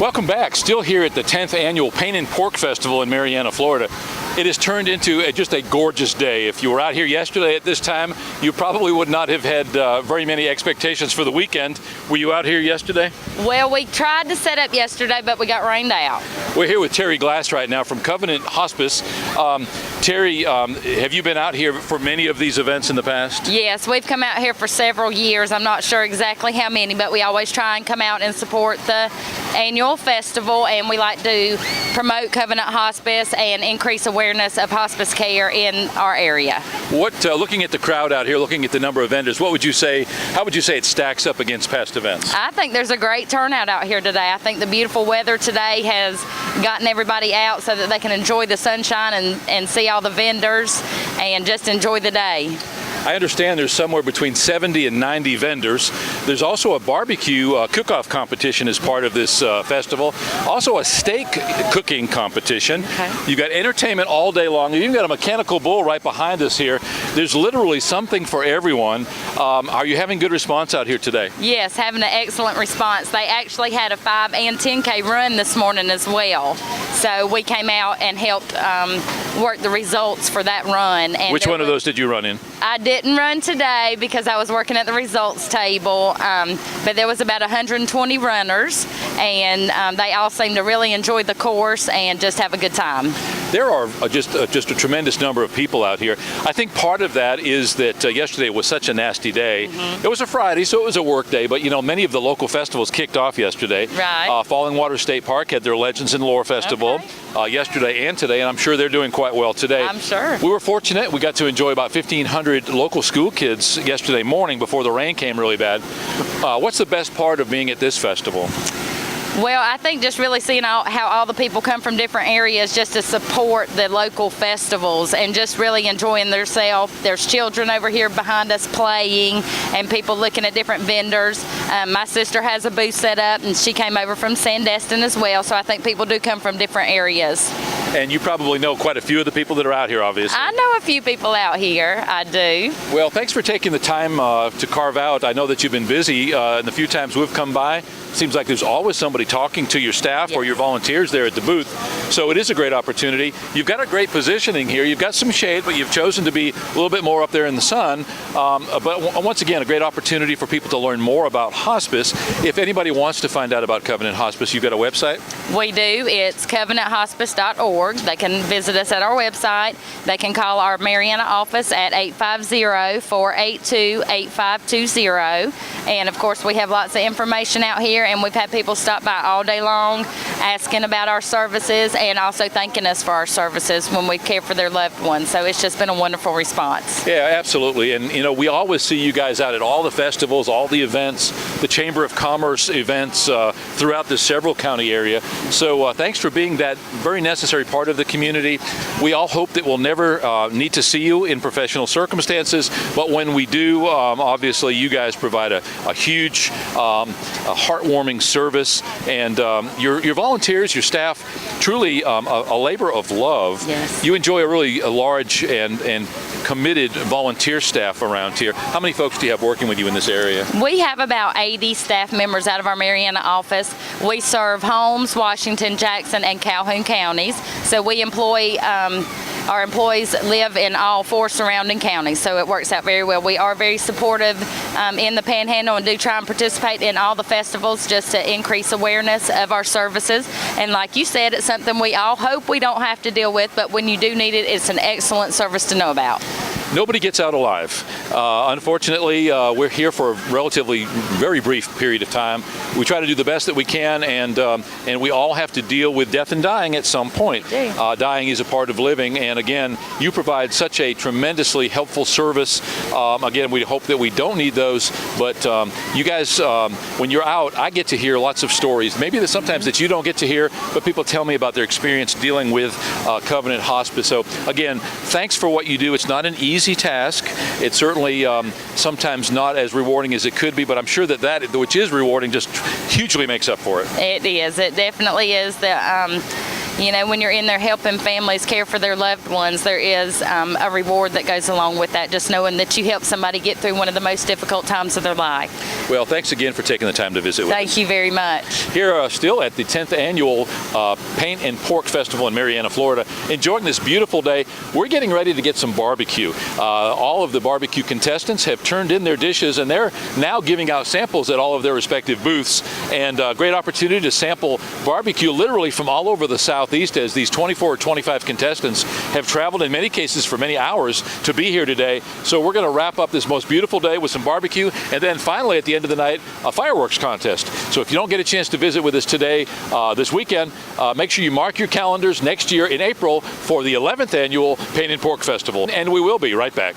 Welcome back. Still here at the 10th Annual Pain and Pork Festival in Marianna, Florida. It has turned into just a gorgeous day. If you were out here yesterday at this time, you probably would not have had very many expectations for the weekend. Were you out here yesterday? Well, we tried to set up yesterday, but we got rained out. We're here with Terri Glass right now from Covenant Hospice. Terri, have you been out here for many of these events in the past? Yes, we've come out here for several years. I'm not sure exactly how many, but we always try and come out and support the annual festival, and we like to promote Covenant Hospice and increase awareness of hospice care in our area. What, looking at the crowd out here, looking at the number of vendors, what would you say, how would you say it stacks up against past events? I think there's a great turnout out here today. I think the beautiful weather today has gotten everybody out so that they can enjoy the sunshine and see all the vendors and just enjoy the day. I understand there's somewhere between 70 and 90 vendors. There's also a barbecue cook-off competition as part of this festival. Also a steak cooking competition. Okay. You've got entertainment all day long. You've even got a mechanical bull right behind us here. There's literally something for everyone. Are you having good response out here today? Yes, having an excellent response. They actually had a 5 and 10K run this morning as well. So we came out and helped work the results for that run. And which one of those did you run in? I didn't run today because I was working at the results table, but there was about 120 runners, and they all seemed to really enjoy the course and just have a good time. There are just a tremendous number of people out here. I think part of that is that yesterday was such a nasty day. Mm-hmm. It was a Friday, so it was a work day, but you know, many of the local festivals kicked off yesterday. Right. Falling Water State Park had their Legends in Lore Festival yesterday and today, and I'm sure they're doing quite well today. I'm sure. We were fortunate. We got to enjoy about 1,500 local school kids yesterday morning before the rain came really bad. What's the best part of being at this festival? Well, I think just really seeing how all the people come from different areas just to support the local festivals and just really enjoying themselves. There's children over here behind us playing and people looking at different vendors. My sister has a booth set up and she came over from Sandestin as well, so I think people do come from different areas. And you probably know quite a few of the people that are out here, obviously. I know a few people out here, I do. Well, thanks for taking the time to carve out. I know that you've been busy, and the few times we've come by, seems like there's always somebody talking to your staff or your volunteers there at the booth. So it is a great opportunity. You've got a great positioning here. You've got some shade, but you've chosen to be a little bit more up there in the sun. But once again, a great opportunity for people to learn more about hospice. If anybody wants to find out about Covenant Hospice, you've got a website? We do. It's covenanthospice.org. They can visit us at our website. They can call our Marianna office at 850-482-8520. And of course, we have lots of information out here, and we've had people stop by all day long asking about our services and also thanking us for our services when we care for their loved ones. So it's just been a wonderful response. Yeah, absolutely. And you know, we always see you guys out at all the festivals, all the events, the Chamber of Commerce events throughout the several county area. So thanks for being that very necessary part of the community. We all hope that we'll never need to see you in professional circumstances, but when we do, obviously you guys provide a huge, a heartwarming service, and your volunteers, your staff, truly a labor of love. Yes. You enjoy a really large and committed volunteer staff around here. How many folks do you have working with you in this area? We have about 80 staff members out of our Marianna office. We serve Holmes, Washington, Jackson, and Calhoun counties. So we employ, our employees live in all 4 surrounding counties, so it works out very well. We are very supportive in the Panhandle and do try and participate in all the festivals just to increase awareness of our services. And like you said, it's something we all hope we don't have to deal with, but when you do need it, it's an excellent service to know about. Nobody gets out alive. Unfortunately, we're here for a relatively very brief period of time. We try to do the best that we can, and we all have to deal with death and dying at some point. Dying is a part of living, and again, you provide such a tremendously helpful service. Again, we hope that we don't need those, but you guys, when you're out, I get to hear lots of stories, maybe that sometimes that you don't get to hear, but people tell me about their experience dealing with Covenant Hospice. So again, thanks for what you do. It's not an easy task. It's certainly sometimes not as rewarding as it could be, but I'm sure that which is rewarding just hugely makes up for it. It is. It definitely is. You know, when you're in there helping families care for their loved ones, there is a reward that goes along with that, just knowing that you help somebody get through one of the most difficult times of their life. Well, thanks again for taking the time to visit with us. Thank you very much. Here still at the 10th annual Paint and Pork Festival in Marianna, Florida. Enjoying this beautiful day. We're getting ready to get some barbecue. All of the barbecue contestants have turned in their dishes, and they're now giving out samples at all of their respective booths. And great opportunity to sample barbecue literally from all over the Southeast, as these 24 or 25 contestants have traveled in many cases for many hours to be here today. So we're going to wrap up this most beautiful day with some barbecue, and then finally at the end of the night, a fireworks contest. So if you don't get a chance to visit with us today, this weekend, make sure you mark your calendars next year in April for the 11th annual Paint and Pork Festival. And we will be right back.